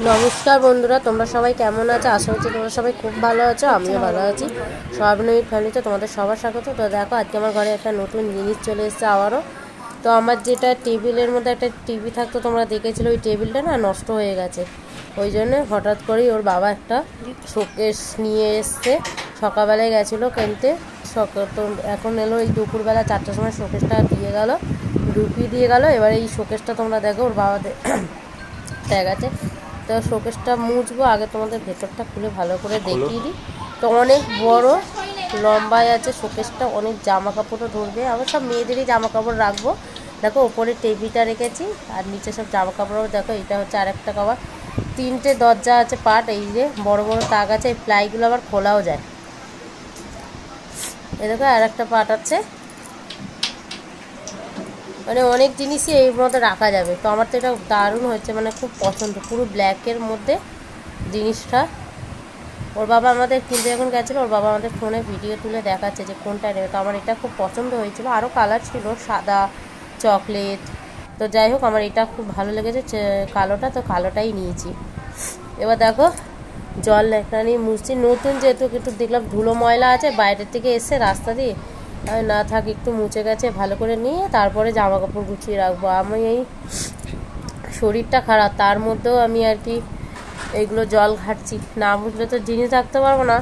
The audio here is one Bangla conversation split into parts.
नमस्कार बंधुरा तुम्हारा सबाई केमन आछो आशा करछि तुम्हारा सबाई खूब भालो आछो आमिओ भालो आछि स्वाभिनवीर फैमिलीते तुम्हादेर सबार स्वागत। तो देखो आज के आमार घरे एक नतून जिनिस चले एसेছে आबारो। तो आमार जेटा टेबिलेर मধ্যে একটা টিভি থাকতো তোমরা দেখেছিলে ওই টেবিলটা না নষ্ট হয়ে গেছে ওই জন্য হঠাৎ করেই ওর বাবা একটা শোকেস নিয়ে এসেছে সকালবেলায় গেছিল কিনতে তো এখন এলো এই দুপুরবেলা 4টার সময় শোকেসটা দিয়ে গেল ঢুকিয়ে দিয়ে গেল। এবারে এই শোকেসটা তোমরা দেখো ওর বাবা দেখা গেছে। তো শোকেসটা মুছবো আগে তোমাদের ভেতরটা খুলে ভালো করে দেখিয়ে দিই। তো অনেক বড় লম্বায় আছে শোকেসটা, অনেক জামা কাপড়ও ধরবে। আবার সব মেয়েদেরই জামা কাপড় রাখবো। দেখো ওপরে টেবিলটা রেখেছি আর নিচে সব জামা কাপড়ও দেখো। এটা হচ্ছে আরেকটা কভার, 3টে দরজা আছে পাট, এই যে বড় বড় তাক আছে, এই প্লাইগুলো আবার খোলাও যায়। এই দেখো আর একটা পাট আছে, মানে অনেক জিনিসই এর মধ্যে রাখা যাবে। তো আমার তো এটা দারুণ হয়েছে, মানে খুব পছন্দ, পুরো ব্ল্যাকের মধ্যে জিনিসটা। ওর বাবা আমাদের কিনতে যখন গেছিলো ওর বাবা আমাদের ফোনে ভিডিও তুলে দেখাচ্ছে যে কোনটা নেবে। তো আমার এটা খুব পছন্দ হয়েছিল, আরও কালার ছিল সাদা চকলেট। তো যাই হোক আমার এটা খুব ভালো লেগেছে কালোটা, তো কালোটাই নিয়েছি। এবার দেখো জল একটা নিয়ে মুছছি, নতুন যেহেতু একটু দেখলাম ধুলো ময়লা আছে বাইরের থেকে এসে রাস্তা দিয়ে, না থাক একটু মুছে গেছে ভালো করে নিয়ে তারপরে জামা কাপড় গুছিয়ে রাখবো। আমি এই শরীরটা খারাপ তার মধ্যেও আমি আর কি এইগুলো জল ঘাটছি, না মুছলে তো জিনিস রাখতে পারবো না।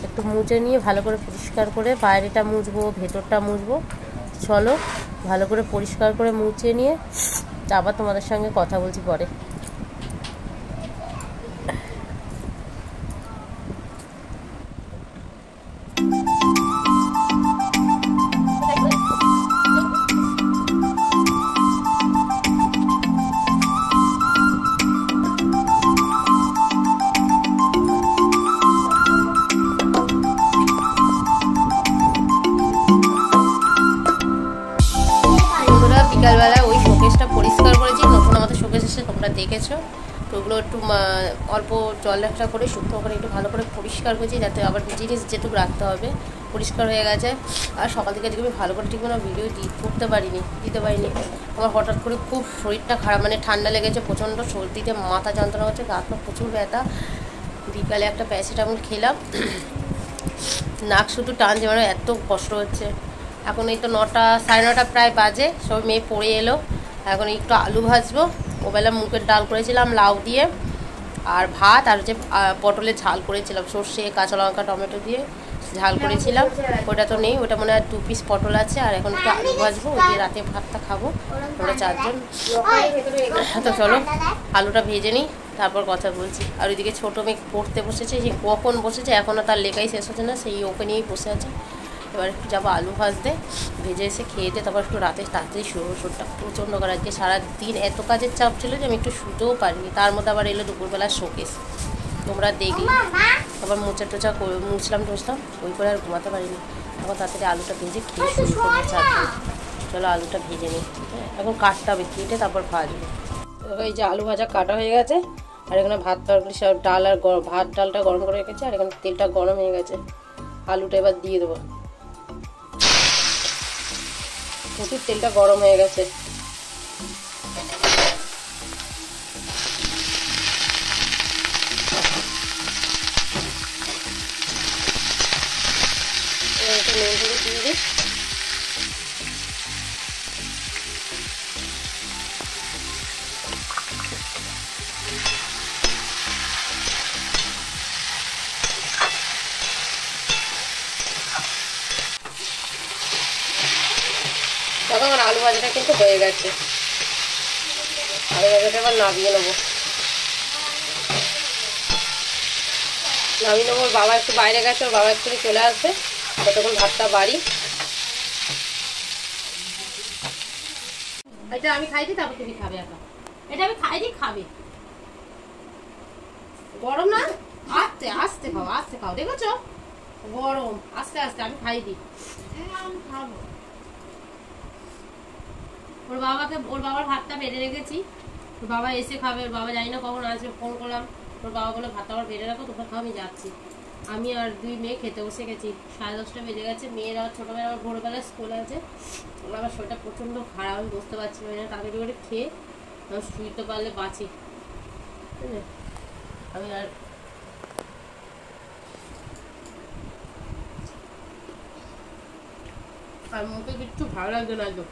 একটু মুছে নিয়ে ভালো করে পরিষ্কার করে বাইরেটা মুছবো ভেতরটা মুছবো। চলো ভালো করে পরিষ্কার করে মুছে নিয়ে আবার তোমাদের সঙ্গে কথা বলছি পরে। বিকালবেলা ওই শোকেসটা পরিষ্কার করেছি, নতুন আমাদের শোকেস এসে তোমরা দেখেছো। তো ওগুলো একটু অল্প জল একটা করে শুকনো করে একটু ভালো করে পরিষ্কার করেছি, যাতে আবার জিনিস যেটুকু রাখতে হবে পরিষ্কার হয়ে গেছে। আর সকাল থেকে আজকে আমি ভালো করে ঠিক না ভিডিও দিতে পারিনি। আমার হঠাৎ করে খুব শরীরটা খারাপ, মানে ঠান্ডা লেগেছে প্রচণ্ড, সর্দিতে মাথা যন্ত্রণা হচ্ছে, গা হাত প্রচুর ব্যথা। বিকালে একটা প্যারাসিটামল খেলাম, নাক শুধু টানছে, মানে এত কষ্ট হচ্ছে। এখন এই তো 9টা সাড়ে 9টা প্রায় বাজে, সব মেয়ে পড়ে এলো। এখন একটু আলু ভাজবো, ওবেলা মুগের ডাল করেছিলাম লাউ দিয়ে, আর ভাত, আর যে পটলের ঝাল করেছিলাম সর্ষে কাঁচা লঙ্কা টমেটো দিয়ে ঝাল করেছিলাম, ওটা তো নেই, ওটা মনে হয় 2 পিস পটল আছে। আর এখন একটু আলু ভাজবো, ওই দিয়ে রাতে ভাতটা খাবো আমরা 4 জন। তো চলো আলুটা ভেজে নিই তারপর কথা বলছি। আর ওইদিকে ছোটো মেয়ে পড়তে বসেছে, যে কখন বসেছে এখনও তার লেখাই শেষ হচ্ছে না, সেই ওকে নিয়েই বসে আছে। এবার একটু যাবো আলু ভাজতে, ভেজে এসে খেয়ে দিয়ে তারপর একটু রাতে তাড়াতাড়ি শুরু। শরীরটা প্রচণ্ড করে, আজকে সারাদিন এত কাজের চাপ ছিল যে আমি একটু শুতেও পারিনি। তার মধ্যে আবার এলো দুপুরবেলা শোকেস, তোমরা দেখলে। আবার মুছলাম ওই করে আর ঘুমাতে পারিনি। এখন তাড়াতাড়ি আলুটা ভেজে খেয়ে শুরু করবো চারটে। চলো আলুটা ভেজে নিই, এখন কাটতে হবে, কেটে তারপর ভাজবো। এই যে আলু ভাজা কাটা হয়ে গেছে, আর এখানে ভাত তরকারি সব ডাল আর ভাত ডালটা গরম করে রেখেছি, আর এখানে তেলটা গরম হয়ে গেছে। আলুটা এবার দিয়ে দেবো, প্রচুর তেলটা গরম হয়ে গেছে। দিয়ে দিই, তখন আমার আলু ভাজাটা কিন্তু হয়ে গেছে। আলু ভাজাটা এবার নামিয়ে নেবো। ওর বাবা একটু বাইরে গেছে, ওর বাবা একটু চলে আসবে, ততক্ষণ ভাতটা বাড়ি। এটা আমি খাই দিই, তারপর তুমি খাবে একা। এটা আমি খাই দিই, খাবে। গরম না, আস্তে আস্তে খাও, আস্তে খাও, দেখেছো গরম, আস্তে আস্তে আমি খাই দিই। খাবো ওর বাবার ভাতটা বেড়ে রেখেছি, ওর বাবা এসে খাবে। ওর বাবা জানি না কখন আসবে, ফোন করলাম, ওর বাবা বলে ভাতটা আবার বেড়ে রাখো, তোমরা খাও, আমি যাচ্ছি। আমি আর 2 মেয়ে খেতে বসে গেছি, 10:30টা বেজে গেছে। মেয়ের আবার ছোটোবেলা আবার ভোরবেলা স্কুল আছে, ওর আবার শরীরটা প্রচণ্ড খারাপ, আমি বুঝতে পারছি না, তাড়াতাড়ি করে খেয়ে শুইতে পারলে বাঁচি। আমি আর মুখে কিচ্ছু ভালো লাগছে না একদম।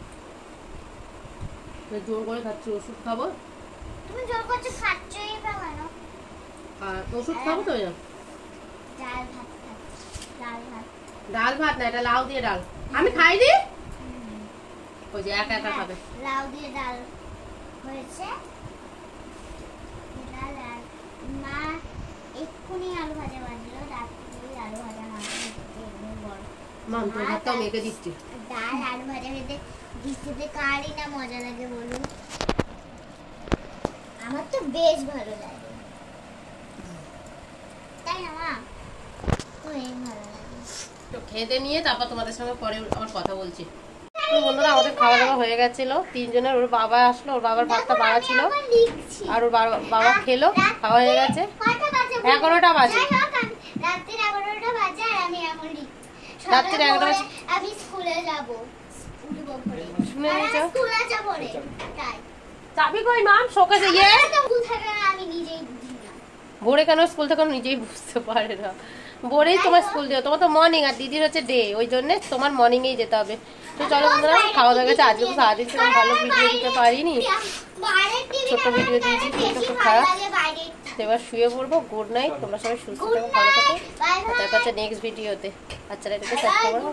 জোর করে খাচ্ছি, ওষুধ খাবো। তুমি জোর করছো খাচ্ছই বা কেন? আর ওষুধ খাবো তো। ডাল ভাত ডাল ভাত ডাল ভাত না, এটা লাউ দিয়ে ডাল। আমি খাই দি ওই যে একা একা খাবে। লাউ দিয়ে ডাল হয়েছে। ডাল আর মা এক্ষুনি আলু ভাজা বানালো, রাত্রে আলু ভাজা মাম তোর ভাতটাও মেখে দিচ্ছি। ডাল আলু ভাজা খেতে বৃষ্টিতে কারই না মজা লাগে বলুন? আমার তো বেশ ভালো লাগে, তাই না মা? তো এই ভালো লাগে। তো খেতে নিয়ে তারপর তোমাদের সঙ্গে পরে আমার কথা বলছি। বন্ধুরা আমাদের খাওয়া দাওয়া হয়ে গেছিল তিনজনের। ওর বাবা আসলো, ওর বাবার ভাতটা বাড়া ছিল আর ওর বাবা খেলো, খাওয়া হয়ে গেছে। 11টা বাজে, রাত্রি 11টা বাজে আর আমি এখন রাত্রি 11টা বাজে। আমি স্কুলে যাব, উঠবো পরে শুনে নিয়েছো? স্কুলে যাব রে, তাই চাবি কই মাম? শোকেসে গিয়ে স্কুল থাকে না, আমি নিজেই বুঝি না। ভোরে কেন স্কুল থেকে নিজেই বুঝতে পারে না। ভোরেই তোমার স্কুল দিও, তোমার তো মর্নিং আর দিদির হচ্ছে ডে, ওই জন্য তোমার মর্নিংয়েই যেতে হবে। তো চলো বন্ধুরা খাওয়া দাওয়া গেছে। আজকে তো সারাদিন সেরকম ভালো ভিডিও দিতে পারিনি, ছোট ভিডিও দিয়েছি, একটু খারাপ। তো এবার শুয়ে পড়বো। গুড নাইট, তোমরা সবাই সুস্থ থাকো, ভালো থাকো। দেখা হচ্ছে নেক্সট ভিডিওতে। বাচ্চারা এটাকে সাবস্ক্রাইব করো।